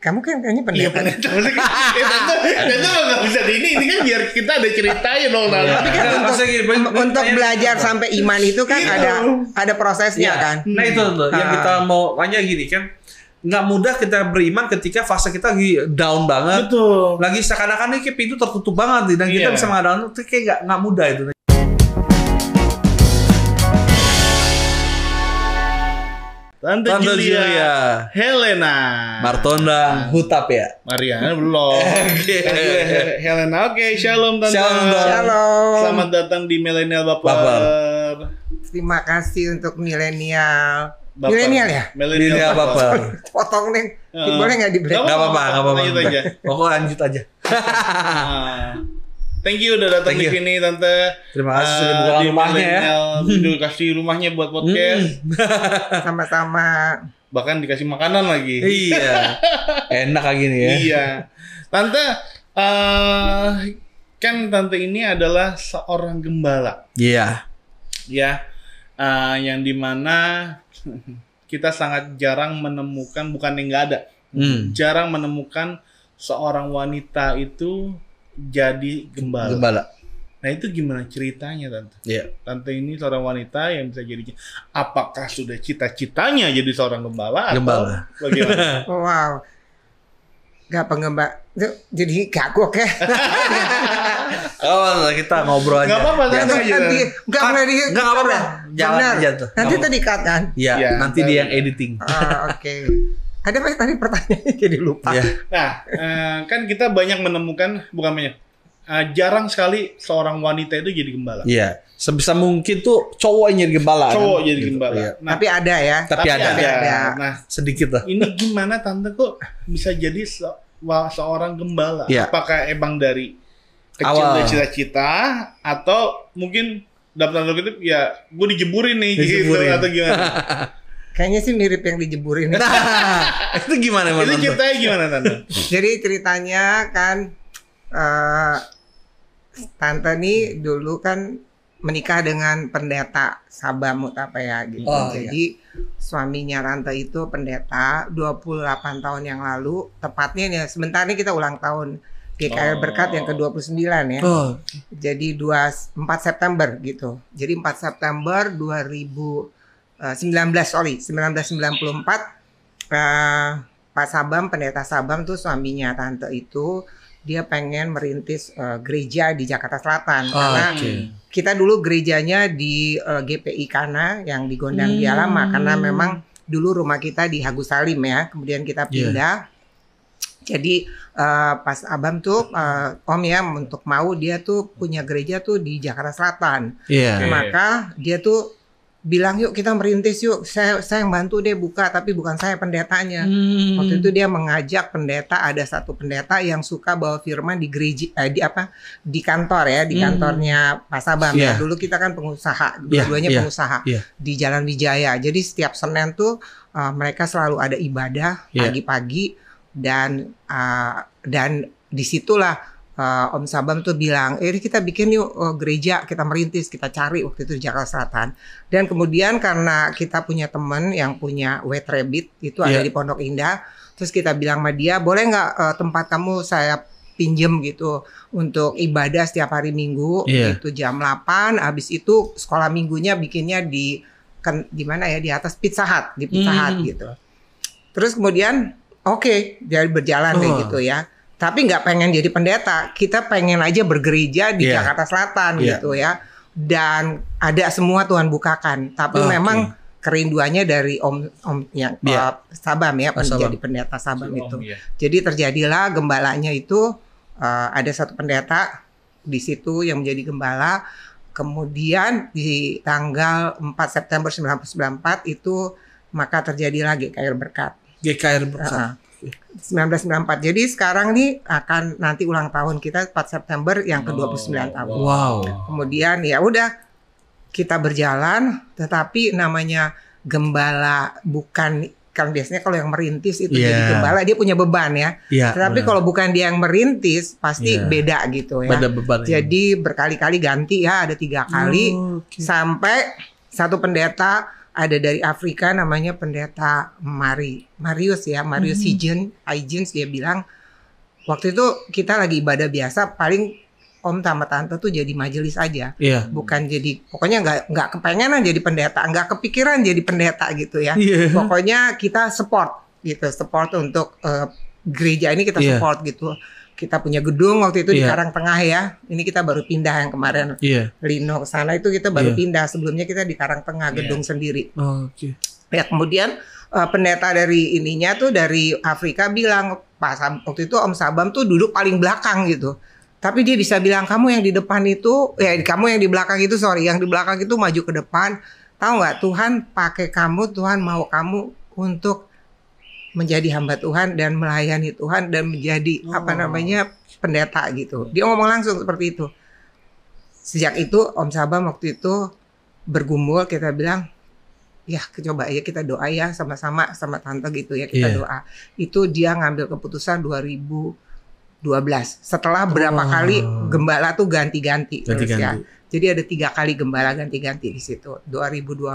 Kamu kan kayaknya Iya pendeta. pendeta. Itu nggak bisa ini kan biar kita ada ceritanya dong. Tapi kan untuk belajar sampai iman itu kan ada prosesnya kan. Nah itu tuh yang kita mau tanya gini kan, nggak mudah kita beriman ketika fase kita lagi down banget. Betul. Lagi seakan-akan ini kayak pintu tertutup banget nih, dan kita bisa mengadakan itu kayak nggak mudah itu. Tante Julia, Helena, Martonda, Hutap ya. Mariana belum. Helena, oke, shalom Tante. Shalom. Selamat datang di Milenial Baper. Terima kasih untuk milenial. Milenial ya? Milenial Baper. Potong nih. Boleh nggak di break? Nggak apa-apa. Lanjut aja. Pokoknya lanjut aja. Thank you udah datang di sini Tante. Terima kasih sudah buka rumahnya ya. Udah kasih rumahnya buat podcast. Sama-sama. Bahkan dikasih makanan lagi. Iya. Enak kayak gini ya. Iya. Tante, kan Tante ini adalah seorang gembala. Iya. Ya. Yang dimana kita sangat jarang menemukan, bukan yang nggak ada. Jarang menemukan seorang wanita itu jadi gembala. Nah itu gimana ceritanya Tante? Iya. Tante ini seorang wanita yang bisa jadi, apakah sudah cita-citanya jadi seorang gembala? Gembala. Atau bagaimana? Wow. Gak pengembang. Jadi kagok ya. Oh kita ngobrol aja. Gak apa-apa Tante aja. Gak boleh di. Nggak apa-apa. Jalan Benar. aja tuh. Nanti tadi cut kan? Iya. Nanti dia yang editing. Oke. Ada apa tadi pertanyaannya jadi lupa. Iya. Nah, kan kita banyak menemukan, bukan banyak, jarang sekali seorang wanita itu jadi gembala. Iya. Sebisa mungkin tuh cowok yang jadi gembala. Cowok kan? jadi Gitu. gembala. Iya. Nah, Tapi ada ya. Tapi ada. Nah, Sedikit lah. ini gimana Tante kok bisa jadi seorang gembala? Iya. Apakah emang dari kecil Awal. dari cita-cita, atau mungkin dapat tanda kutip ya gue dijeburin nih gitu, atau gimana? Kayaknya sih mirip yang dijeburin. Nah, itu gimana? Itu ceritanya gimana Tante? Jadi ceritanya kan Tante nih dulu kan menikah dengan pendeta Sabamut apa ya gitu. Jadi suaminya Tante itu pendeta 28 tahun yang lalu. Tepatnya ya sebentar nih kita ulang tahun GKR Berkat yang ke-29 ya. Jadi 4 September gitu. Jadi 4 September 1994 Pak Sabam, pendeta Sabam tuh suaminya Tante itu dia pengen merintis gereja di Jakarta Selatan karena kita dulu gerejanya di GPI Kana yang di Gondang Dia Lama karena memang dulu rumah kita di Hagus Salim ya, kemudian kita pindah. Jadi pas Abam tuh Om ya untuk mau dia tuh punya gereja tuh di Jakarta Selatan. Maka dia tuh bilang yuk kita merintis yuk, saya yang bantu deh buka, tapi bukan saya pendetanya. Waktu itu dia mengajak pendeta, ada satu pendeta yang suka bawa firman di gereja di kantor ya, di kantornya Pak Sabam ya. Dulu kita kan pengusaha, dua-duanya pengusaha di Jalan Wijaya. Jadi setiap Senin tuh mereka selalu ada ibadah pagi-pagi dan disitulah Om Sabam tuh bilang, kita bikin yuk gereja, kita merintis, kita cari waktu itu di Jakarta Selatan. Dan kemudian karena kita punya teman yang punya Wet Rabbit, itu ada di Pondok Indah. Terus kita bilang sama dia, boleh nggak tempat kamu saya pinjem gitu untuk ibadah setiap hari Minggu, itu jam 8. Habis itu sekolah minggunya bikinnya di mana ya, di atas Pizza Hut, di Pizza Hut gitu. Terus kemudian jadi berjalan kayak gitu ya. Tapi nggak pengen jadi pendeta, kita pengen aja bergereja di Jakarta Selatan gitu ya. Dan ada semua Tuhan bukakan. Tapi memang kerinduannya dari Om yang Sabam ya, jadi pendeta Sabam itu. Jadi terjadilah gembalanya itu ada satu pendeta di situ yang menjadi gembala. Kemudian di tanggal 4 September 1994 itu maka terjadilah GKR Berkat. GKR Berkat. 1994. Jadi sekarang nih akan nanti ulang tahun kita 4 September yang ke-29 tahun. Wow. Kemudian ya udah kita berjalan, tetapi namanya gembala bukan, kan biasanya kalau yang merintis itu jadi gembala dia punya beban ya. Tetapi kalau bukan dia yang merintis pasti beda gitu ya. Beda beban. Jadi berkali-kali ganti ya, ada 3 kali sampai satu pendeta ada dari Afrika namanya pendeta Marius Higgins, dia bilang waktu itu kita lagi ibadah biasa, paling om sama tante tuh jadi majelis aja, bukan jadi, pokoknya nggak kepengenan jadi pendeta, nggak kepikiran jadi pendeta gitu ya. Pokoknya kita support untuk gereja ini, kita support gitu. Kita punya gedung waktu itu di Karangtengah ya. Ini kita baru pindah yang kemarin Lino ke sana itu kita baru pindah. Sebelumnya kita di Karangtengah gedung sendiri. Ya kemudian pendeta dari ininya tuh dari Afrika bilang, waktu itu Om Sabam tuh duduk paling belakang gitu. Tapi dia bisa bilang, kamu yang di depan itu, kamu yang di belakang itu, yang di belakang itu maju ke depan. Tahu nggak, Tuhan pakai kamu, Tuhan mau kamu untuk menjadi hamba Tuhan dan melayani Tuhan dan menjadi pendeta gitu. Dia ngomong langsung seperti itu. Sejak itu Om Sabam waktu itu bergumul, kita bilang, ya coba ya kita doa ya sama-sama sama tante gitu ya, kita doa. Itu dia ngambil keputusan 2012. Setelah berapa kali gembala tuh ganti-ganti. Ya. Jadi ada 3 kali gembala ganti-ganti di situ. 2012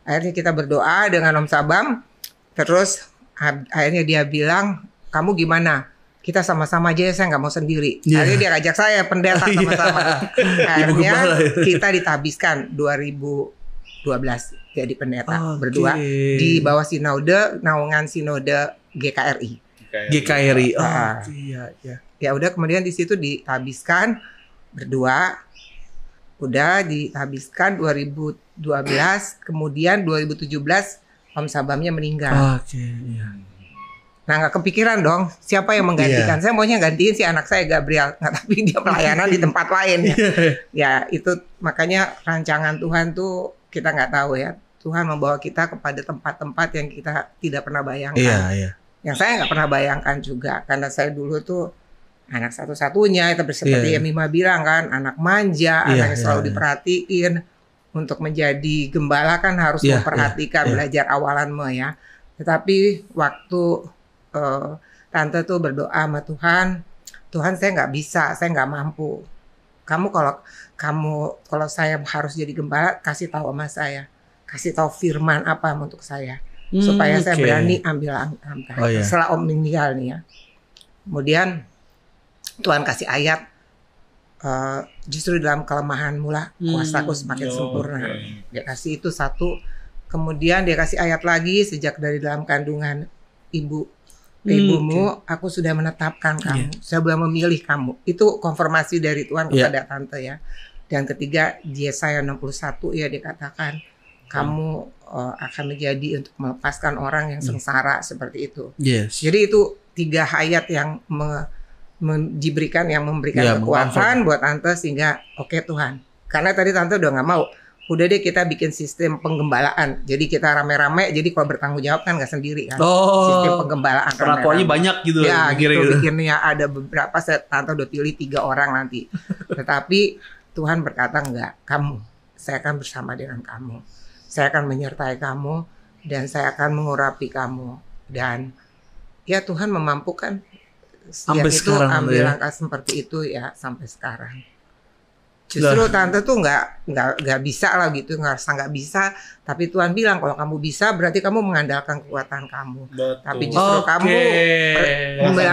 akhirnya kita berdoa dengan Om Sabam, terus akhirnya dia bilang, kamu gimana? Kita sama-sama aja ya, saya nggak mau sendiri. Akhirnya dia ngajak saya pendeta sama-sama. Akhirnya kita ditabiskan 2012 jadi pendeta berdua di bawah naungan sinode GKRI. Ya udah, kemudian di situ ditabiskan berdua. Udah dihabiskan 2012, kemudian 2017 Om Sabamnya meninggal. Nah nggak kepikiran dong siapa yang menggantikan. Saya maunya gantiin si anak saya Gabriel, tapi dia pelayanan di tempat lain ya. Ya itu makanya rancangan Tuhan tuh kita nggak tahu ya. Tuhan membawa kita kepada tempat-tempat yang kita tidak pernah bayangkan. Yang saya nggak pernah bayangkan juga, karena saya dulu tuh anak satu-satunya, itu seperti yang Mima bilang kan, anak manja, anak yang selalu diperhatiin. Untuk menjadi gembala kan harus memperhatikan, belajar awalan ya. Tetapi waktu tante tuh berdoa sama Tuhan, saya nggak bisa, saya nggak mampu. Kalau saya harus jadi gembala, kasih tahu sama saya, kasih tahu firman apa untuk saya, supaya saya berani ambil langkah. Setelah Om meninggal nih ya, kemudian Tuhan kasih ayat. Justru dalam kelemahanmu lah kuasaku semakin sempurna. Dia kasih itu satu. Kemudian dia kasih ayat lagi, sejak dari dalam kandungan ibumu aku sudah menetapkan kamu, saya sudah memilih kamu. Itu konfirmasi dari Tuhan kepada tante ya. Dan ketiga di Yesaya 61 ya dikatakan kamu akan menjadi untuk melepaskan orang yang sengsara seperti itu. Jadi itu 3 ayat yang memberikan kekuatan buat tante sehingga oke Tuhan. Karena tadi tante udah nggak mau, udah deh kita bikin sistem penggembalaan. Jadi kita rame-rame. Jadi kalau bertanggung jawab kan nggak sendiri kan. Sistem penggembalaan. Perlakuannya banyak gitu. Ya gitu bikinnya ada beberapa. Tante udah pilih 3 orang nanti. Tetapi Tuhan berkata enggak, saya akan bersama dengan kamu. Saya akan menyertai kamu dan saya akan mengurapi kamu. Dan ya Tuhan memampukan. Sampai sekarang ambil langkah seperti itu ya sampai sekarang. Justru tante tuh nggak bisa lah gitu, nggak bisa. Tapi Tuhan bilang kalau kamu bisa berarti kamu mengandalkan kekuatan kamu. Tapi justru kamu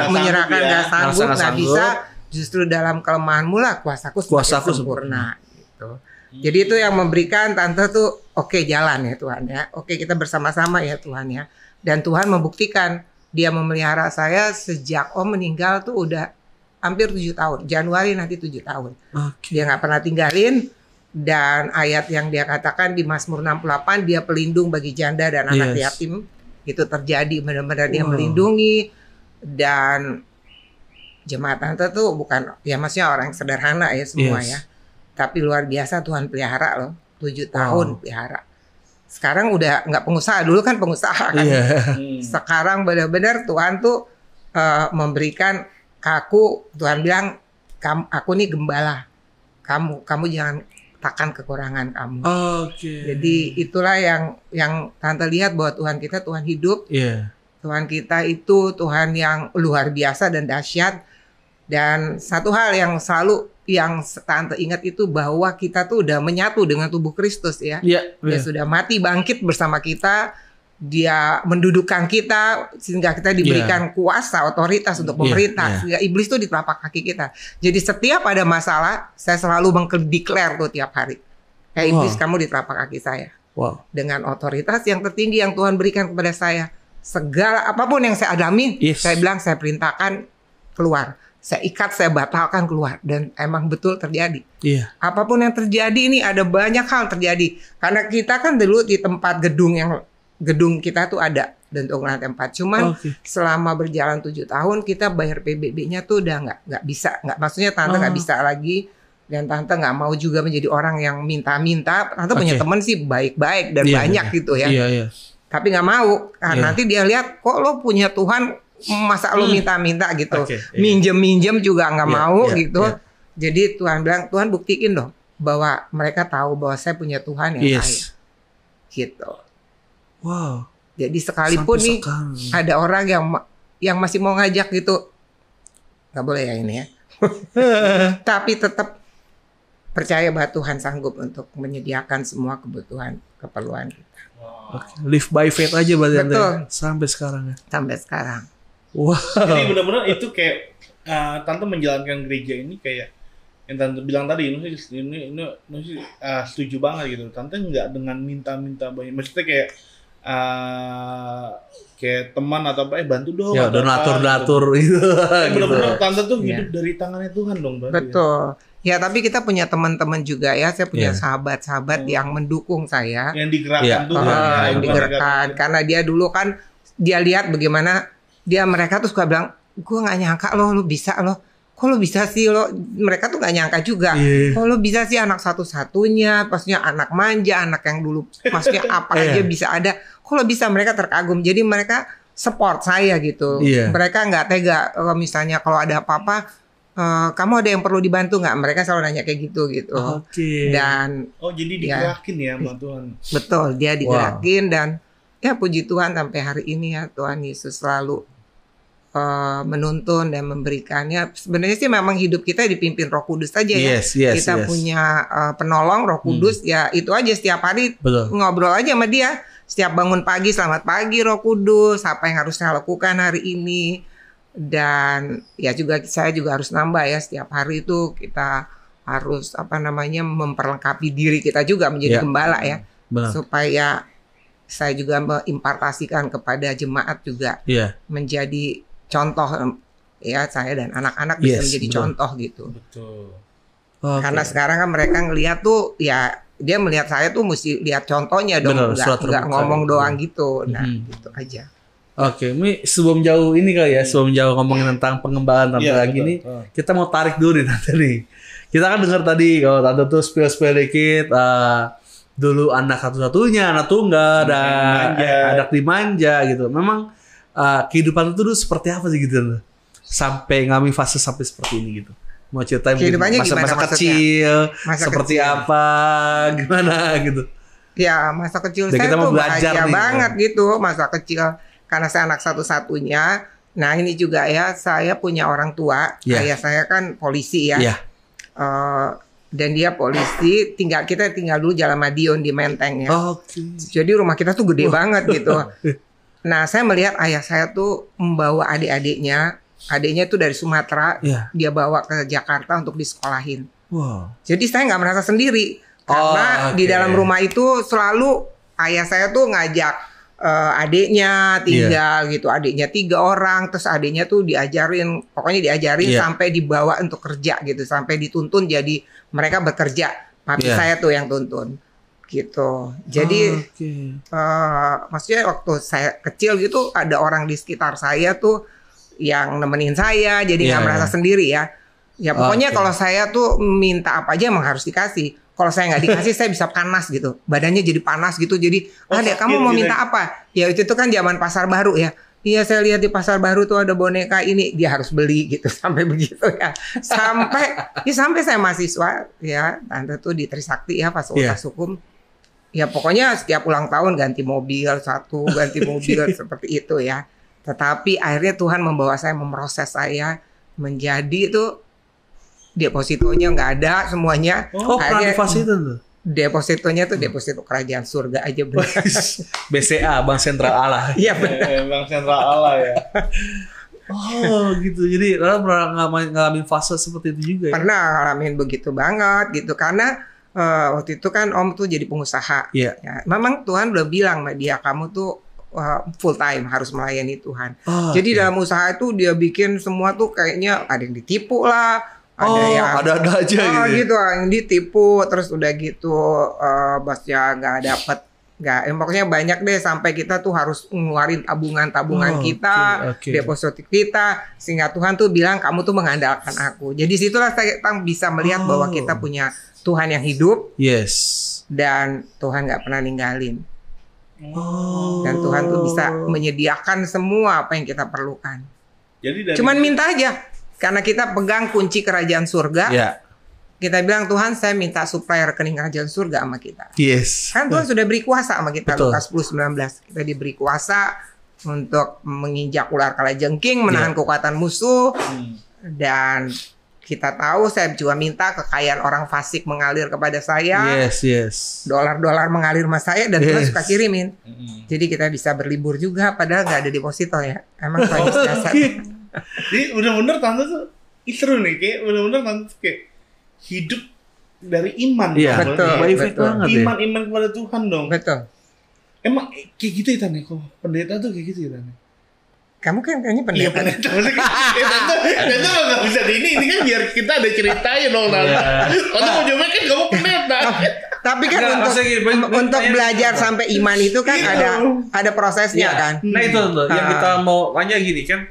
menyerahkan nggak sanggup, nggak bisa. Justru dalam kelemahanmu lah kuasaku sempurna. Gitu. Jadi itu yang memberikan tante tuh oke, jalan ya Tuhan ya. Oke, kita bersama-sama ya Tuhan ya. Dan Tuhan membuktikan. Dia memelihara saya sejak Om meninggal tuh udah hampir 7 tahun. Januari nanti 7 tahun. Dia nggak pernah tinggalin. Dan ayat yang dia katakan di Mazmur 68, dia pelindung bagi janda dan anak yatim. Itu terjadi, benar-benar dia melindungi. Dan jemaat tante tuh bukan, ya maksudnya orang yang sederhana ya semua ya. Tapi luar biasa Tuhan pelihara loh. 7 tahun pelihara. Sekarang udah nggak pengusaha, dulu kan pengusaha kan. Sekarang benar-benar Tuhan tuh memberikan ke aku. Tuhan bilang, aku nih gembala. Kamu jangan takkan kekurangan kamu. Jadi itulah yang tante lihat bahwa Tuhan kita Tuhan hidup. Tuhan kita itu Tuhan yang luar biasa dan dahsyat. Dan satu hal yang selalu yang tante ingat itu bahwa kita tuh udah menyatu dengan tubuh Kristus ya. Iya. Dia sudah mati bangkit bersama kita. Dia mendudukkan kita sehingga kita diberikan kuasa, otoritas untuk memerintah. Sehingga iblis itu di telapak kaki kita. Jadi setiap ada masalah, saya selalu mengdeklar tuh tiap hari. Iblis, kamu di telapak kaki saya. Wow. Dengan otoritas yang tertinggi yang Tuhan berikan kepada saya. Segala apapun yang saya alami, saya bilang, saya perintahkan keluar. Saya ikat, saya batalkan keluar. Dan emang betul terjadi. Iya. Apapun yang terjadi ini ada banyak hal terjadi. Karena kita kan dulu di tempat gedung kita tuh ada untuk lantai 4. Cuman selama berjalan 7 tahun kita bayar PBB-nya tuh udah nggak bisa. Maksudnya tante nggak bisa lagi. Dan tante nggak mau juga menjadi orang yang minta-minta. Tante punya teman sih baik-baik dan banyak gitu ya. Tapi nggak mau. Nah, nanti dia lihat kok lo punya Tuhan, masa lo minta-minta gitu. Minjem-minjem juga nggak mau gitu. Jadi Tuhan bilang, Tuhan buktiin dong bahwa mereka tahu bahwa saya punya Tuhan yang kaya. Gitu. Wow. Jadi sekalipun nih ada orang yang masih mau ngajak gitu, nggak boleh ya ini ya. Tapi tetap percaya bahwa Tuhan sanggup untuk menyediakan semua keperluan kita. Live by faith aja berarti. Betul. Sampai sekarang ya. Sampai sekarang. Wow. Jadi benar-benar itu kayak tante menjalankan gereja ini kayak yang tante bilang tadi, ini setuju banget gitu. Tante nggak dengan minta-minta banyak, maksudnya kayak teman atau apa, bantu dong. Ya, donatur gitu. Benar-benar tante tuh hidup dari tangannya Tuhan dong. Betul. Ya, tapi kita punya teman-teman juga ya. Saya punya sahabat-sahabat yang mendukung saya. Yang digerakkan Tuhan. Yang digerakkan. Karena dia dulu kan, dia lihat bagaimana mereka tuh suka bilang, gue nggak nyangka lo bisa lo. Kok lo bisa sih lo? Mereka tuh nggak nyangka juga. Kok lo bisa sih anak satu-satunya, maksudnya anak manja, anak yang dulu, maksudnya apa aja bisa ada. Kok lo bisa? Mereka terkagum. Jadi mereka support saya gitu. Mereka nggak tega kalau misalnya kalau ada apa-apa, kamu ada yang perlu dibantu nggak? Mereka selalu nanya kayak gitu. Dan jadi digerakin ya sama Tuhan. Betul, dia digerakin dan ya puji Tuhan sampai hari ini ya Tuhan Yesus selalu menuntun dan memberikannya. Sebenarnya sih memang hidup kita dipimpin Roh Kudus saja ya. Kita punya penolong Roh Kudus ya, itu aja setiap hari ngobrol aja sama dia. Setiap bangun pagi, selamat pagi Roh Kudus, apa yang harus saya lakukan hari ini. Dan ya saya juga harus nambah ya, setiap hari itu kita harus memperlengkapi diri kita juga menjadi gembala ya. Supaya saya juga mengimpartasikan kepada jemaat juga menjadi contoh ya, saya dan anak-anak bisa menjadi contoh gitu. Betul. Karena sekarang kan mereka ngelihat tuh ya, dia melihat saya tuh mesti lihat contohnya dong, nggak ngomong doang gitu. Nah, gitu aja. Oke, ini sebelum jauh ini kali ya, sebelum jauh ngomongin tentang pengembangan tante lagi nih, kita mau tarik dulu nih tante nih. Kita kan dengar tadi kalau tante tuh spill dikit, dulu anak satu-satunya, anak tunggal, anak dimanja gitu. Memang kehidupan itu dulu seperti apa sih gitu, sampai ngalamin fase sampai seperti ini gitu. Mau ceritain masa kecil, seperti apa, gimana gitu. Ya, masa kecil saya tuh bahagia banget gitu, masa kecil. Karena saya anak satu-satunya. Nah ini juga ya, saya punya orang tua. Ayah saya kan polisi ya. Dan dia polisi, kita tinggal dulu Jalan Madiun di Menteng ya. Jadi rumah kita tuh gede banget gitu. Nah saya melihat ayah saya tuh membawa adik-adiknya. Adiknya tuh dari Sumatera, dia bawa ke Jakarta untuk disekolahin. Jadi saya nggak merasa sendiri. Karena di dalam rumah itu selalu ayah saya tuh ngajak adiknya tinggal gitu. Adiknya 3 orang, terus adiknya tuh diajarin sampai dibawa untuk kerja gitu, sampai dituntun jadi mereka bekerja. Papi saya tuh yang tuntun gitu. Jadi maksudnya waktu saya kecil gitu ada orang di sekitar saya tuh yang nemenin saya, jadi nggak merasa sendiri ya. Ya pokoknya kalau saya tuh minta apa aja emang harus dikasih. Kalau saya nggak dikasih, saya bisa panas gitu. Badannya jadi panas gitu. Jadi, Dek, kamu mau minta apa? Ya itu kan zaman pasar baru ya. Iya, saya lihat di pasar baru tuh ada boneka ini. Dia harus beli gitu. Sampai begitu ya. Sampai saya mahasiswa ya. Tante tuh di Trisakti ya, pas Fakultas Hukum. Ya pokoknya setiap ulang tahun ganti mobil seperti itu ya. Tetapi akhirnya Tuhan membawa saya, memproses saya menjadi itu depositonya nggak ada semuanya. Pernah di fase itu tuh. Depositonya tuh deposito kerajaan surga aja benar. BCA, Bank Sentral Allah. Iya benar. Bank Sentral Allah ya. Oh gitu. Jadi Rara pernah ngalamin fase seperti itu juga ya? Pernah ngalamin begitu banget gitu karena waktu itu kan Om tuh jadi pengusaha. Iya. Ya, memang Tuhan udah bilang sama dia kamu tuh full time harus melayani Tuhan. Jadi dalam usaha itu dia bikin semua tuh kayaknya ada yang ditipu lah, ada yang ada aja gitu yang ditipu, terus udah gitu bosnya nggak dapet. Nggak, pokoknya banyak deh sampai kita tuh harus ngeluarin tabungan kita, deposito kita, sehingga Tuhan tuh bilang kamu tuh mengandalkan aku. Jadi situlah kita bisa melihat bahwa kita punya Tuhan yang hidup, dan Tuhan nggak pernah ninggalin, dan Tuhan tuh bisa menyediakan semua apa yang kita perlukan. Jadi cuman minta aja, karena kita pegang kunci kerajaan surga. Kita bilang Tuhan saya minta supaya rekening kerajaan surga sama kita. Kan Tuhan sudah beri kuasa sama kita. Lukas 10:19. Kita diberi kuasa untuk menginjak ular kalajengking, menahan kekuatan musuh. Dan kita tahu saya juga minta kekayaan orang fasik mengalir kepada saya. Dolar-dolar mengalir sama saya dan Tuhan suka kirimin. Jadi kita bisa berlibur juga padahal nggak ada deposito ya. Emang Tuhan biasa. Jadi benar-benar tante tuh seru nih, kayak benar-benar tante kayak hidup dari iman. Betul. Iman kepada Tuhan dong. Betul. Emang kayak gitu ya Tante, kok pendeta tuh kayak gitu ya Tante? Kamu kan kayaknya pendeta. Iya pendeta. Tante nggak bisa di ini kan biar kita ada ceritanya dong Tante. Tante mau jawabnya kan kamu pendeta. Tapi kan untuk belajar sampai iman itu kan ada prosesnya kan. Nah itu tuh yang kita mau tanya gini kan.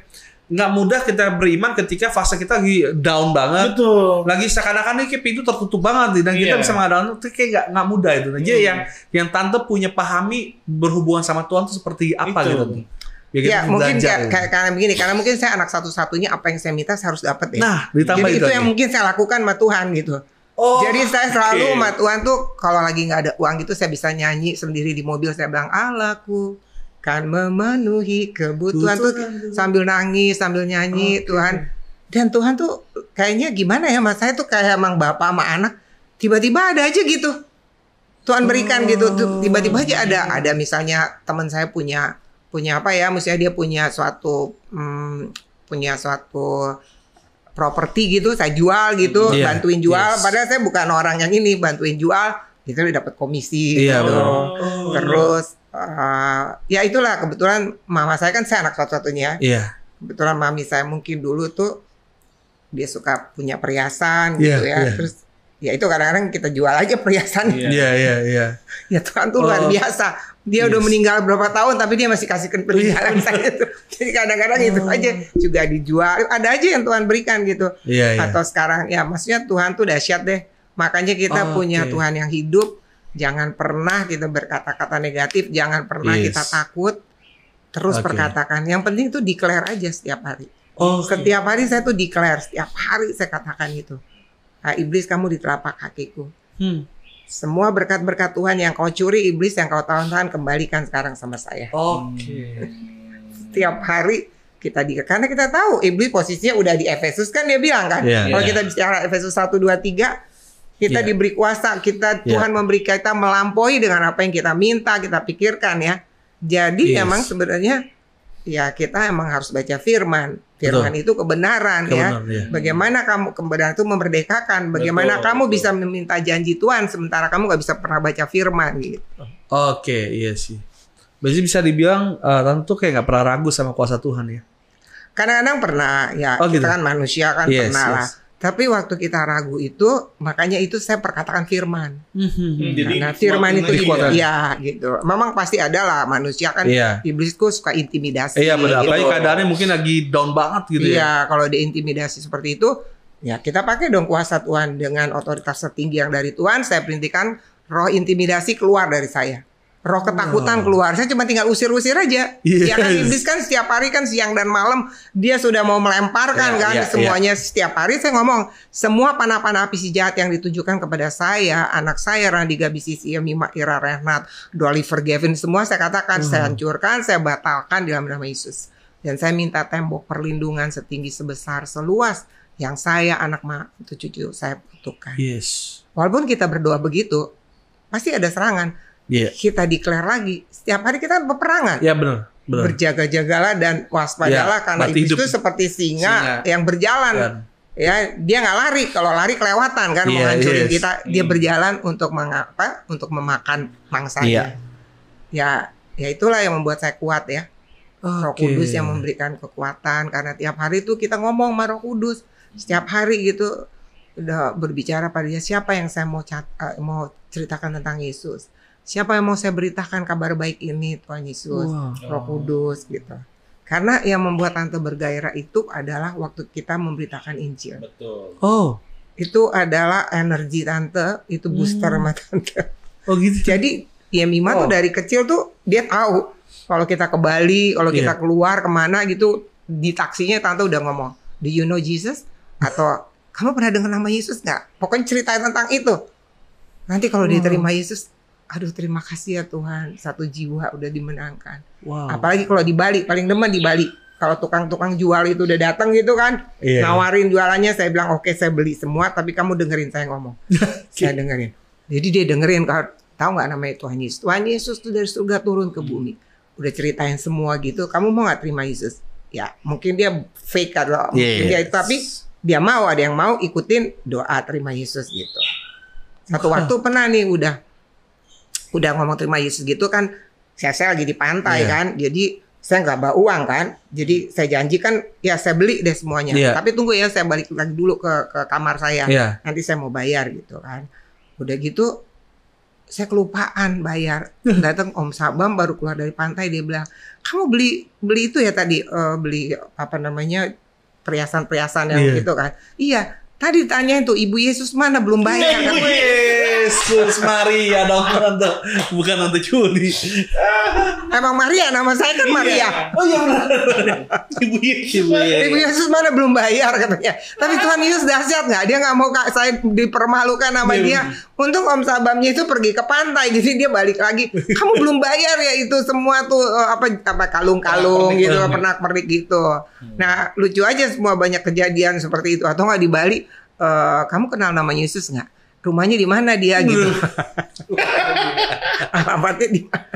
Nggak mudah kita beriman ketika fase kita lagi down banget. Betul. Lagi seakan-akan kayak pintu tertutup banget dan kita bisa mengadakan itu kayak nggak mudah itu. Jadi yang tante punya pahami berhubungan sama Tuhan itu seperti apa gitu. Ya mungkin karena begini, karena mungkin saya anak satu-satunya apa yang saya minta saya harus dapat ya. Nah, ditambah jadi itu yang mungkin saya lakukan sama Tuhan gitu. Jadi saya selalu sama Tuhan tuh kalau lagi nggak ada uang gitu saya bisa nyanyi sendiri di mobil, saya bilang Allahku kan memenuhi kebutuhan tuh sambil nangis sambil nyanyi Tuhan. Dan Tuhan tuh kayaknya gimana ya mas, saya tuh kayak emang bapak sama anak, tiba-tiba ada aja gitu Tuhan berikan gitu. Tiba-tiba aja ada misalnya teman saya punya apa ya, misalnya dia punya suatu properti gitu, saya jual gitu, bantuin jual, padahal saya bukan orang yang ini, bantuin jual itu udah dapat komisi gitu. Terus ya itulah kebetulan mama saya kan saya anak satu-satunya. Kebetulan mami saya mungkin dulu tuh dia suka punya perhiasan gitu ya. Terus ya itu kadang-kadang kita jual aja perhiasan. Ya Tuhan tuh luar biasa. Dia udah meninggal berapa tahun tapi dia masih kasih peninggalan saya itu. Jadi kadang-kadang itu aja juga dijual. Ada aja yang Tuhan berikan gitu. Atau sekarang ya maksudnya Tuhan tuh dahsyat deh. Makanya kita punya Tuhan yang hidup. Jangan pernah kita berkata-kata negatif, jangan pernah kita takut. Terus perkatakan. Yang penting tuh declare aja setiap hari. Setiap hari saya tuh declare, setiap hari saya katakan itu. Nah, iblis kamu di telapak kakiku. Semua berkat-berkat Tuhan yang kau curi, iblis yang kau tahan-tahan kembalikan sekarang sama saya. Setiap hari kita karena kita tahu iblis posisinya udah di Efesus kan dia bilang kan. Kalau kita bicara Efesus 1, 2, 3 kita diberi kuasa, Tuhan memberi kita melampaui dengan apa yang kita minta, kita pikirkan ya. Jadi emang sebenarnya ya kita emang harus baca firman. Firman itu kebenaran ya. Bagaimana kamu kebenaran itu memerdekakan, bagaimana kamu bisa meminta janji Tuhan sementara kamu gak bisa pernah baca firman gitu. Iya sih. Berarti bisa dibilang tentu kayak gak pernah ragu sama kuasa Tuhan ya. Kadang-kadang pernah ya, kita kan manusia kan pernah lah. Tapi waktu kita ragu itu, makanya itu saya perkatakan firman. Karena firman itu ya gitu. Memang pasti ada lah manusia kan. Iblisku suka intimidasi. Iya benar. Apalagi keadaannya mungkin lagi down banget gitu ya. Iya kalau diintimidasi seperti itu, ya kita pakai dong kuasa Tuhan dengan otoritas tertinggi yang dari Tuhan. Saya perintahkan roh intimidasi keluar dari saya. Roh ketakutan keluar. Saya cuma tinggal usir-usir aja. Ya kan iblis kan setiap hari kan siang dan malam dia sudah mau melemparkan semuanya. Setiap hari saya ngomong semua panah-panah api si jahat yang ditujukan kepada saya, anak saya Randi Gabisisi, Mima Ira Renat, Dolly Forgiven, semua saya katakan saya hancurkan, saya batalkan dalam nama Yesus. Dan saya minta tembok perlindungan setinggi sebesar seluas yang saya anak cucu saya butuhkan. Yes. Walaupun kita berdoa begitu, pasti ada serangan. Iya. Kita declare lagi. Setiap hari kita peperangan. Ya benar. Berjaga-jagalah dan waspadalah karena iblis itu seperti singa yang berjalan. Ya, dia nggak lari. Kalau lari kelewatan kan menghancurin kita. Dia berjalan untuk mengapa? Untuk memakan mangsanya. Ya itulah yang membuat saya kuat ya. Roh Kudus yang memberikan kekuatan karena tiap hari itu kita ngomong sama Roh Kudus. Setiap hari gitu udah berbicara pada dia, siapa yang saya mau ceritakan tentang Yesus. Siapa yang mau saya beritakan kabar baik ini, Tuhan Yesus, Roh Kudus gitu. Karena yang membuat Tante bergairah itu adalah waktu kita memberitakan Injil. Betul. Itu adalah energi Tante, itu booster sama Tante. Gitu. Jadi ya Mima tuh dari kecil tuh dia tahu kalau kita ke Bali, kalau kita keluar kemana gitu, di taksinya Tante udah ngomong, do you know Jesus? Atau kamu pernah dengar nama Yesus nggak? Pokoknya ceritain tentang itu. Nanti kalau diterima Yesus, aduh terima kasih ya Tuhan, satu jiwa udah dimenangkan. Apalagi kalau di Bali, paling demen di Bali. Kalau tukang-tukang jual itu udah datang gitu kan, nawarin jualannya, saya bilang oke, saya beli semua, tapi kamu dengerin saya ngomong. Saya dengerin. Jadi dia dengerin, tahu nggak namanya Tuhan Yesus? Tuhan Yesus tuh dari surga turun ke bumi. Udah ceritain semua gitu, kamu mau nggak terima Yesus? Ya mungkin dia fake atau mungkin dia itu, tapi dia mau, ada yang mau ikutin doa terima Yesus gitu. Satu waktu pernah nih udah ngomong terima Yesus gitu kan, saya lagi di pantai kan, jadi saya nggak bawa uang kan, jadi saya janji kan ya saya beli deh semuanya, tapi tunggu ya saya balik lagi dulu ke kamar saya, nanti saya mau bayar gitu kan. Udah gitu saya kelupaan bayar, datang Om Sabam baru keluar dari pantai, dia bilang, kamu beli itu ya tadi, beli apa namanya perhiasan yang gitu kan. Iya, tadi ditanyain tuh Ibu Yesus mana belum bayar kan. Yesus Maria dong, Tante. Bukan Tante Juli. Emang Maria, nama saya kan Maria. Oh iya benar. Ibu Yesus mana belum bayar katanya. Tapi Tuhan Yesus dahsyat nggak? Dia nggak mau saya dipermalukan sama dia. Untung Om Sabamnya itu pergi ke pantai, jadi dia balik lagi. Kamu belum bayar ya itu semua tuh apa kalung-kalung gitu, pernak-pernik gitu. Nah lucu aja semua, banyak kejadian seperti itu. Atau nggak di Bali, kamu kenal nama Yesus nggak? Rumahnya di mana dia gitu. Alamatnya di mana?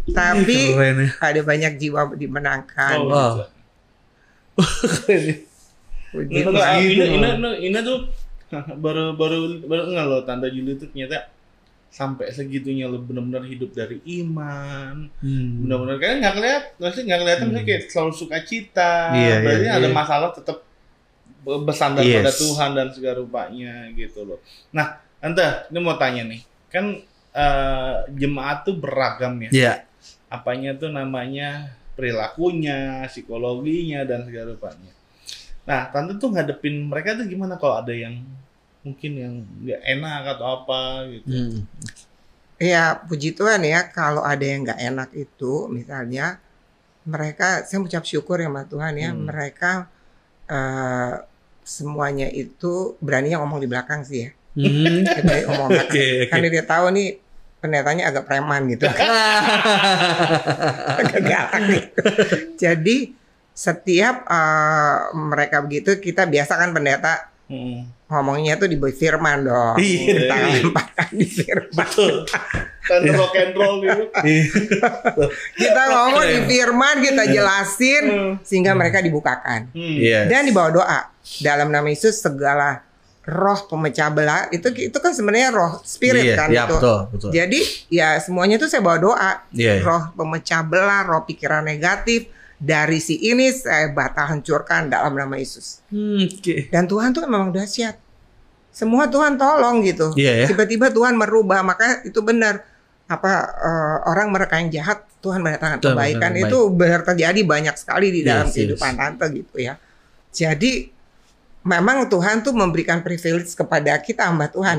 Tapi ada banyak jiwa dimenangkan. Ini tuh baru enggak loh, Tante Juli itu ternyata sampai segitunya lo benar-benar hidup dari iman. Benar-benar kayak nggak kelihatan misalnya kayak selalu sukacita. Berarti ada masalah tetap bersandar pada Tuhan dan segala rupanya gitu loh. Nah, Tante, ini mau tanya nih, kan jemaat tuh beragam ya. Apanya tuh namanya, perilakunya, psikologinya dan segala rupanya. Nah, Tante tuh ngadepin mereka tuh gimana kalau ada yang mungkin yang nggak enak atau apa gitu? Ya, puji Tuhan ya, kalau ada yang nggak enak itu, misalnya mereka, saya mengucap syukur ya sama Tuhan ya, mereka semuanya itu beraninya ngomong di belakang sih ya. Ngomong karena dia tahu nih pendetanya agak preman gitu. Agak galak gitu. Jadi setiap mereka begitu, kita biasa kan pendeta ngomongnya tuh di firman dong. Kita lemparkan di firman. Kan rock and roll gitu. Kita ngomong di firman, kita jelasin sehingga mereka dibukakan. Dan dibawa doa dalam nama Yesus, segala roh pemecah belah itu kan sebenarnya roh spirit kan itu. Betul. Jadi ya semuanya itu saya bawa doa. Roh pemecah belah, roh pikiran negatif dari si ini saya hancurkan dalam nama Yesus. Dan Tuhan tuh memang dahsyat. Semua Tuhan tolong gitu. Tiba-tiba Tuhan merubah, maka itu benar. Orang mereka yang jahat, Tuhan mendatangkan kebaikan. Itu benar terjadi banyak sekali di dalam kehidupan Tante gitu ya. Jadi memang Tuhan tuh memberikan privilege kepada kita hamba Tuhan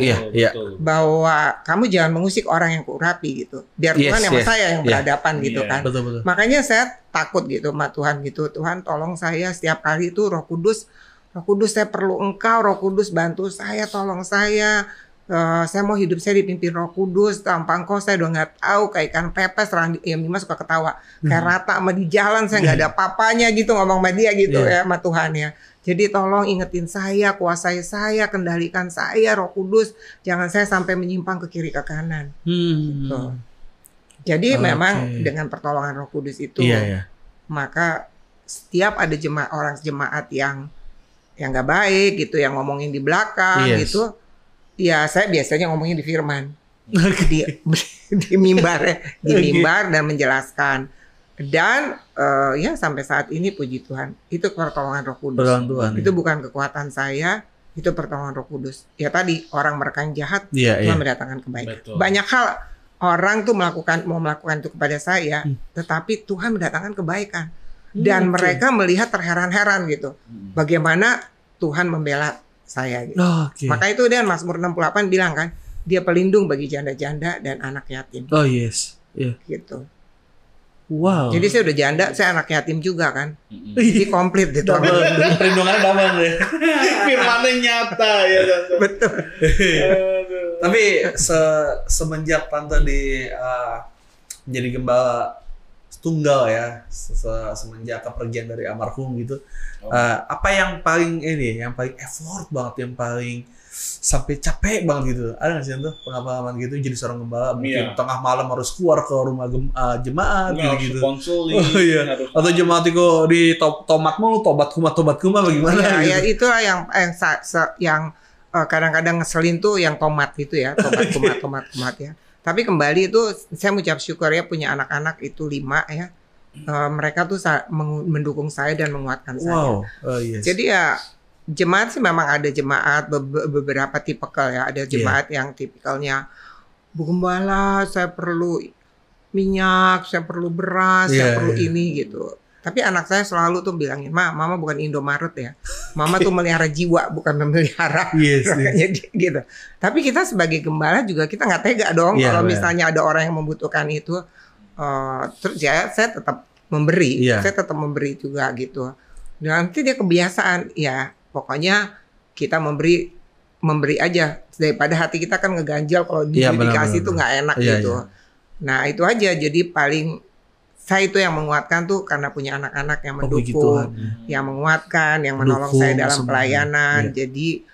bahwa kamu jangan mengusik orang yang kurapi gitu. Biar Tuhan yang saya yang berhadapan gitu kan. Betul. Makanya saya takut gitu sama Tuhan gitu. Tuhan tolong saya setiap kali itu Roh Kudus saya perlu Engkau, Roh Kudus bantu saya, tolong saya. Saya mau hidup saya dipimpin Roh Kudus, tanpa Engkau saya udah nggak tahu, kayak ikan pepes. Ya Mima suka ketawa, kayak rata sama di jalan, saya nggak ada apa-apanya gitu, ngomong sama dia gitu ya, sama Tuhan ya. Jadi tolong ingetin saya, kuasai saya, kendalikan saya, Roh Kudus, jangan saya sampai menyimpang ke kiri ke kanan. Gitu. Jadi memang dengan pertolongan Roh Kudus itu, maka setiap ada orang jemaat yang nggak baik gitu, yang ngomongin di belakang gitu. Ya saya biasanya ngomongin di firman, di mimbar ya, di mimbar dan menjelaskan. Dan ya sampai saat ini puji Tuhan, itu pertolongan Roh Kudus. Itu bukan kekuatan saya, itu pertolongan Roh Kudus. Ya tadi orang merekan jahat, Tuhan mendatangkan kebaikan. Betul. Banyak hal orang tuh mau melakukan itu kepada saya, tetapi Tuhan mendatangkan kebaikan. Dan mereka melihat terheran-heran gitu, bagaimana Tuhan membela saya gitu. Maka itu dia Mazmur 68 bilang kan, dia pelindung bagi janda-janda dan anak yatim. Gitu. Wow. Jadi saya udah janda, saya anak yatim juga kan. Jadi komplit gitu. Perlindungannya double deh. Firmannya nyata ya. Betul. Tapi semenjak tante jadi gembala tunggal ya, semenjak kepergian dari almarhum gitu, apa yang paling effort banget, yang paling sampai capek banget gitu, ada nggak sih tuh pengalaman gitu jadi seorang gembala, mungkin tengah malam harus keluar ke rumah jemaat gitu, atau jemaat itu di tomat mulu, tobat kuma bagaimana? Ya itulah yang kadang-kadang ngeselin tuh yang tomat gitu ya, tomat ya. Tapi kembali itu saya mengucap syukur ya, punya anak-anak itu 5 ya. Mereka tuh mendukung saya dan menguatkan saya. Jadi ya jemaat sih memang ada jemaat beberapa tipikal ya. Ada jemaat yang tipikalnya, Bu Gembala saya perlu minyak, saya perlu beras, saya perlu ini gitu. Tapi anak saya selalu tuh bilangin, Mama bukan Indomaret ya. Mama tuh melihara jiwa, bukan memelihara. Gitu. Tapi kita sebagai gembala juga kita nggak tega dong kalau misalnya ada orang yang membutuhkan itu. Terus ya saya tetap memberi, saya tetap memberi juga gitu. Dan nanti dia kebiasaan, ya pokoknya kita memberi aja, daripada hati kita kan ngeganjal kalau dikasih tuh nggak enak gitu. Nah itu aja, jadi paling saya itu yang menguatkan tuh karena punya anak-anak yang mendukung, yang menguatkan, yang menolong saya dalam pelayanan. Jadi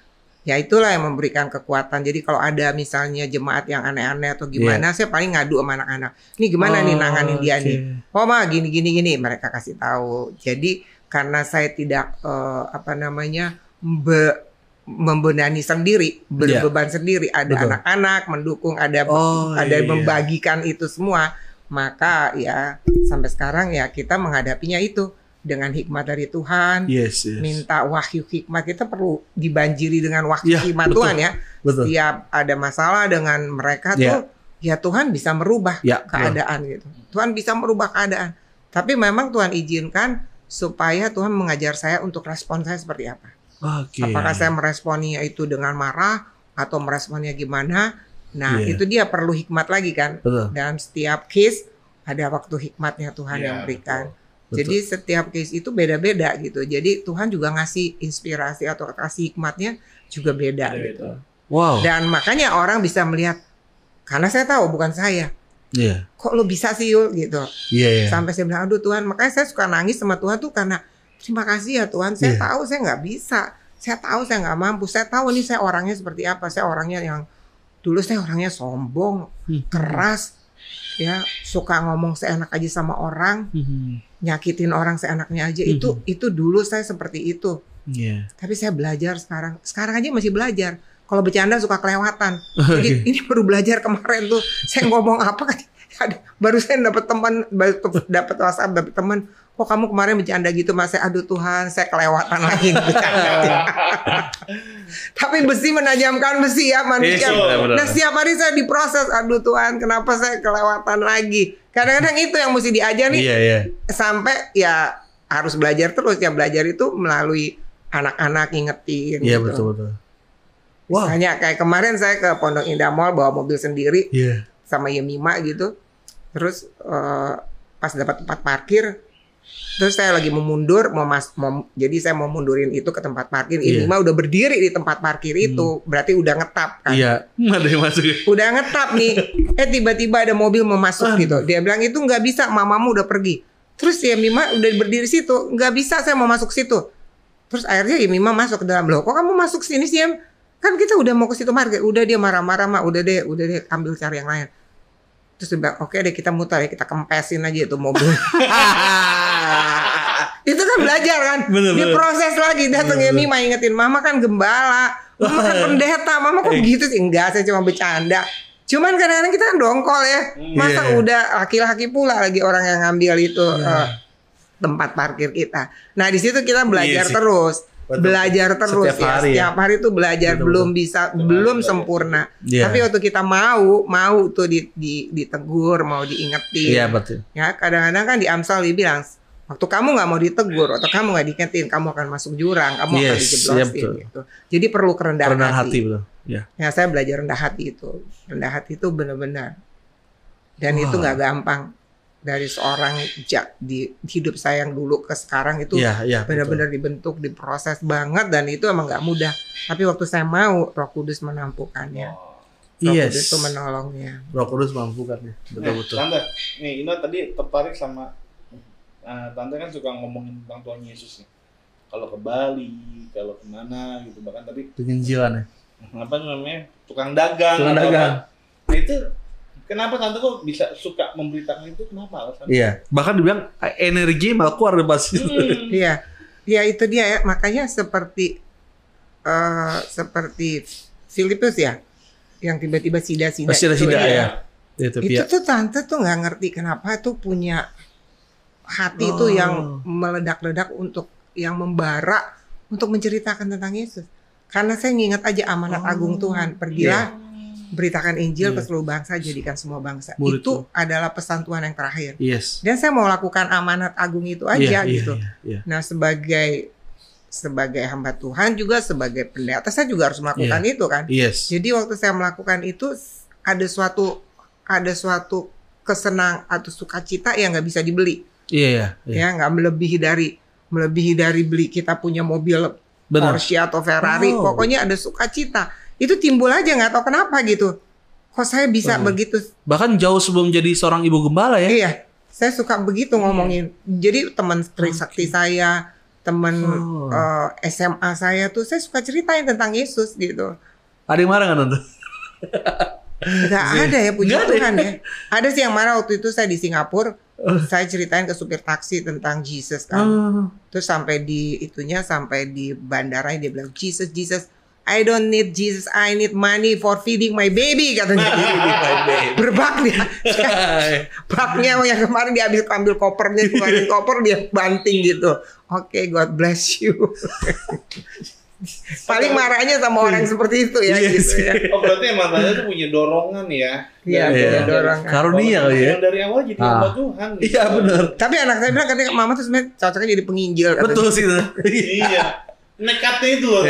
ya itulah yang memberikan kekuatan. Jadi kalau ada misalnya jemaat yang aneh-aneh atau gimana, saya paling ngadu sama anak-anak. Ini gimana nih nanganin dia nih? Oh Ma, gini, mereka kasih tahu. Jadi karena saya tidak membebani sendiri, berbeban sendiri, ada anak-anak mendukung, ada membagikan itu semua. Maka ya sampai sekarang ya kita menghadapinya itu dengan hikmat dari Tuhan. Minta wahyu hikmat, kita perlu dibanjiri dengan wahyu hikmat Tuhan ya. Setiap ada masalah dengan mereka tuh ya Tuhan bisa merubah keadaan gitu. Tuhan bisa merubah keadaan. Tapi memang Tuhan izinkan supaya Tuhan mengajar saya untuk respon saya seperti apa. Apakah saya meresponnya itu dengan marah atau meresponnya gimana? Nah itu dia perlu hikmat lagi kan. Dalam setiap case ada waktu hikmatnya Tuhan yang berikan. Jadi setiap case itu beda-beda gitu. Jadi Tuhan juga ngasih inspirasi atau kasih hikmatnya juga beda gitu. Dan makanya orang bisa melihat, karena saya tahu bukan saya. Kok lo bisa sih Yul gitu. Sampai saya bilang, aduh Tuhan, makanya saya suka nangis sama Tuhan tuh karena terima kasih ya Tuhan. Saya tahu saya nggak bisa. Saya tahu saya nggak mampu. Saya tahu nih saya orangnya seperti apa. Saya orangnya yang dulu saya orangnya sombong, keras, ya suka ngomong seenak aja sama orang, nyakitin orang seenaknya aja. Itu dulu saya seperti itu. Tapi saya belajar sekarang aja masih belajar. Kalau bercanda suka kelewatan. Jadi ini baru belajar kemarin tuh. Saya ngomong apa kan? Baru saya dapat WhatsApp dapat teman. Kok kamu kemarin bercanda gitu Mas? Aduh Tuhan, saya kelewatan lagi bercanda. Tapi besi menajamkan besi ya manusia. Nah setiap hari saya diproses. Aduh Tuhan, kenapa saya kelewatan lagi? Kadang-kadang itu yang mesti diajari. Sampai ya harus belajar terus. Ya belajar itu melalui anak-anak ngingetin. Iya gitu. Betul. Misalnya kayak kemarin saya ke Pondok Indah Mall bawa mobil sendiri sama Yemima gitu. Terus pas dapat tempat parkir, Terus saya lagi mau mundur, jadi saya mau mundurin itu ke tempat parkir. Ini mah udah berdiri di tempat parkir itu, berarti udah ngetap kan? Iya, ada yang masuk. Udah ngetap nih. Tiba-tiba ada mobil mau masuk gitu. Dia bilang itu nggak bisa, mamamu udah pergi. Terus ya Mima udah berdiri situ, nggak bisa saya mau masuk situ. Terus akhirnya ya Mima masuk ke dalam. Loh, kok kamu masuk sini sih? Kan kita udah mau ke situ parkir. Udah dia marah-marah mah, udah deh ambil cari yang lain. Terus dia bilang, oke deh kita muter ya, kita kempesin aja itu mobil. Itu kan belajar kan. Diproses lagi, datangnya Mima ingetin, mama kan gembala, mama kan pendeta, mama kok begitu sih? Enggak, saya cuma bercanda. Cuman kadang-kadang kita kan dongkol ya. Masa udah laki-laki pula lagi orang yang ngambil itu tempat parkir kita. Nah di situ kita belajar terus. Belajar terus setiap hari tuh belajar. Belum bisa, belum sempurna. Tapi waktu kita mau tuh ditegur, mau diingetin. Betul. Ya kadang-kadang kan di Amsal dibilang, waktu kamu nggak mau ditegur atau kamu nggak diingetin, kamu akan masuk jurang, kamu akan dijeblosin gitu. Jadi perlu kerendahan hati. Betul. Ya saya belajar rendah hati itu. Rendah hati itu benar-benar. Dan itu nggak gampang. Dari seorang di hidup saya yang dulu ke sekarang itu benar-benar dibentuk, diproses banget, dan itu emang nggak mudah. Tapi waktu saya mau, Roh Kudus menampukannya. Roh Kudus itu menolongnya. Roh Kudus menampukannya. Betul-betul. Tante, nih Ina tadi tertarik sama Tante kan suka ngomongin tentang Tuhan Yesus nih. Kalau ke Bali, kalau kemana gitu, bahkan tadi penginjilan ya. Apa namanya? Tukang dagang. Nah itu kenapa Tante kok bisa suka memberitakan itu? Kenapa alasannya? Iya, bahkan dibilang energi malah keluar pas. Iya, ya itu dia ya. Makanya seperti Filipus ya, yang tiba-tiba sida-sida ya. Itu tuh Tante tuh nggak ngerti kenapa tuh punya hati tuh yang meledak-ledak untuk yang membara untuk menceritakan tentang Yesus. Karena saya nginget aja amanat agung Tuhan, pergilah. Beritakan Injil ke seluruh bangsa, jadikan semua bangsa. Itu adalah pesan Tuhan yang terakhir. Dan saya mau lakukan amanat agung itu aja gitu. Nah sebagai hamba Tuhan juga sebagai pendeta saya juga harus melakukan itu kan. Jadi waktu saya melakukan itu ada suatu kesenang atau sukacita yang nggak bisa dibeli. Ya nggak melebihi dari beli kita punya mobil Porsche atau Ferrari. Pokoknya ada sukacita. Itu timbul aja nggak tahu kenapa gitu. Kok saya bisa begitu? Bahkan jauh sebelum jadi seorang ibu gembala ya. Iya, saya suka begitu ngomongin. Jadi teman Trisakti saya, teman SMA saya tuh saya suka ceritain tentang Yesus gitu. Ada yang marah nggak Tante? Nggak ada ya, puji Tuhan ya. Ada sih yang marah waktu itu saya di Singapura. Saya ceritain ke supir taksi tentang Jesus kan. Terus sampai di bandara dia bilang Jesus. I don't need Jesus, I need money for feeding my baby katanya. Berbak dia. Baknya yang kemarin dia habis ambil kopernya, keluarin koper dia banting gitu. Oke, God bless you. Paling marahnya sama orang seperti itu ya. Gitu ya. Oh berarti emang Tante tuh punya dorongan ya. Iya, dorongan. Karunia kali ya. Dari awal jadi hamba Tuhan. Gitu. Iya benar. Tapi anak saya bilang katanya mama tuh sebenarnya cocoknya jadi penginjil. Betul sih. Iya. Nekatnya itu loh.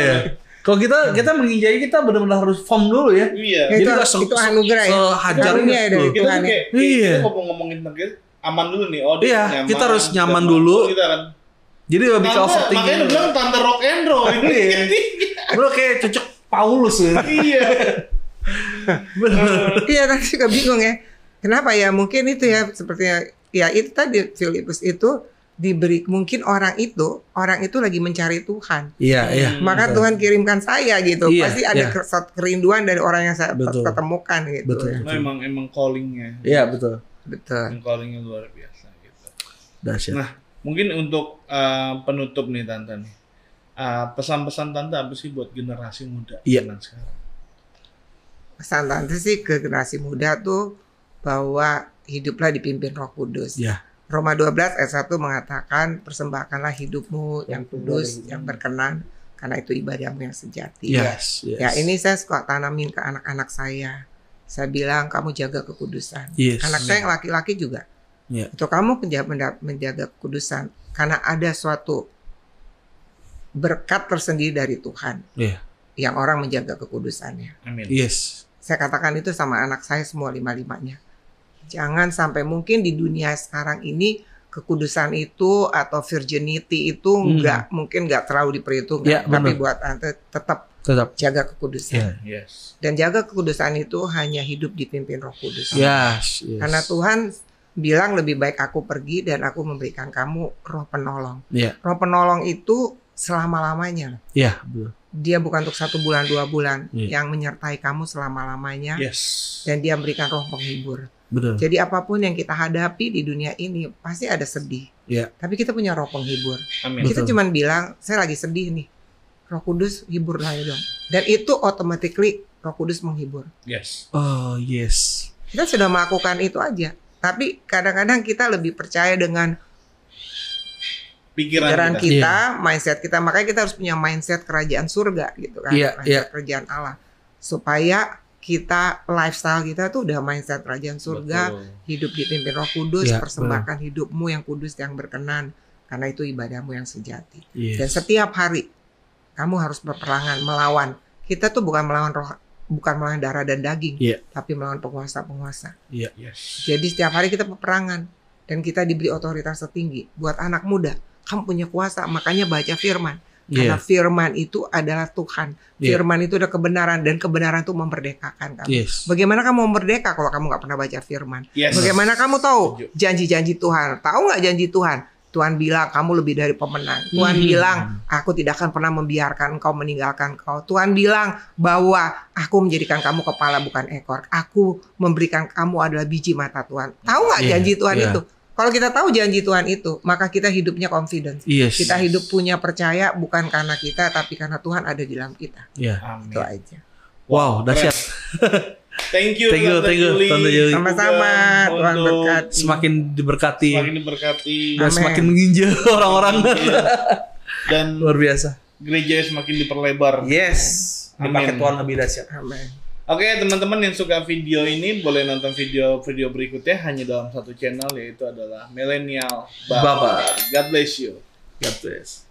Kalau kita menginjai kita benar-benar harus form dulu ya. Jadi itu anugerah ya. Sehajarnya dari Tuhan ya. Kita ngomongin tentang aman dulu nih. Nyaman, kita harus nyaman dulu. Kita kan. Jadi lebih ke overthinking. Makanya bilang Tante rock and roll ini. Bro kayak cocok Paulus ya. Iya. Iya, tapi suka bingung ya. Kenapa ya? Mungkin itu ya sepertinya ya itu tadi Filipus itu diberi, mungkin orang itu lagi mencari Tuhan. Iya. Maka Tuhan kirimkan saya gitu. Pasti ada kerinduan dari orang yang saya ketemukan gitu. Betul. Emang callingnya. Iya betul. Callingnya luar biasa gitu. Dahsyat. Nah, mungkin untuk penutup nih Tante nih. Pesan-pesan Tante apa sih buat generasi muda zaman sekarang? Pesan Tante sih ke generasi muda tuh bahwa hiduplah dipimpin Roh Kudus. Roma 12 ayat 1 mengatakan persembahkanlah hidupmu yang kudus, yang berkenan, karena itu ibadahmu yang sejati. Yes. Ya ini saya suka tanamin ke anak-anak saya. Saya bilang kamu jaga kekudusan. Anak saya yang laki-laki juga. Itu kamu menjaga kekudusan karena ada suatu berkat tersendiri dari Tuhan. Yang orang menjaga kekudusannya. Amin. Saya katakan itu sama anak saya semua 5-5-nya. Jangan sampai mungkin di dunia sekarang ini kekudusan itu atau virginity itu mungkin nggak terlalu diperhitungkan, tapi buat Anda tetap jaga kekudusan. Yes. Dan jaga kekudusan itu hanya hidup dipimpin Roh Kudus. Yes. Karena Tuhan bilang lebih baik aku pergi dan aku memberikan kamu Roh Penolong. Roh Penolong itu selama-lamanya. Dia bukan untuk 1 bulan 2 bulan, yang menyertai kamu selama-lamanya. Dan dia memberikan roh penghibur. Jadi apapun yang kita hadapi di dunia ini pasti ada sedih. Tapi kita punya roh penghibur. Amin. Kita cuma bilang, saya lagi sedih nih. Roh Kudus hibur saya dong. Dan itu automatically Roh Kudus menghibur. Yes. Oh yes. Kita sudah melakukan itu aja. Tapi kadang-kadang kita lebih percaya dengan pikiran kita, mindset kita. Makanya kita harus punya mindset kerajaan surga gitu kan. Mindset kerajaan Allah. Supaya kita, lifestyle kita tuh udah mindset kerajaan surga. Hidup dipimpin Roh Kudus, persembahkan hidupmu yang kudus, yang berkenan. Karena itu ibadahmu yang sejati. Dan setiap hari kamu harus berperangan, melawan. Kita tuh bukan melawan roh, bukan melawan darah dan daging, tapi melawan penguasa-penguasa. Jadi setiap hari kita peperangan. Dan kita diberi otoritas tertinggi. Buat anak muda, kamu punya kuasa, makanya baca firman. Karena firman itu adalah Tuhan. Firman itu adalah kebenaran, dan kebenaran itu memerdekakan kamu. Bagaimana kamu merdeka kalau kamu nggak pernah baca firman? Bagaimana kamu tahu janji-janji Tuhan? Tahu nggak janji Tuhan? Tuhan bilang kamu lebih dari pemenang. Tuhan bilang aku tidak akan pernah membiarkan engkau meninggalkan kau. Tuhan bilang bahwa aku menjadikan kamu kepala bukan ekor. Aku memberikan kamu adalah biji mata Tuhan. Tahu nggak janji Tuhan itu? Kalau kita tahu janji Tuhan itu, maka kita hidupnya confidence. Kita hidup punya percaya bukan karena kita, tapi karena Tuhan ada di dalam kita. Itu aja. Wow, dahsyat. Thank you, Tante Yuli. Sama-sama. Tuhan berkati. Semakin diberkati. Dan Amen. semakin menginjil orang-orang. Dan luar biasa. Gereja semakin diperlebar. Dipakai Tuhan lebih dahsyat. Amin. Oke, teman-teman yang suka video ini boleh nonton video-video berikutnya hanya dalam satu channel, yaitu adalah Millennial Baba. God bless you. God bless.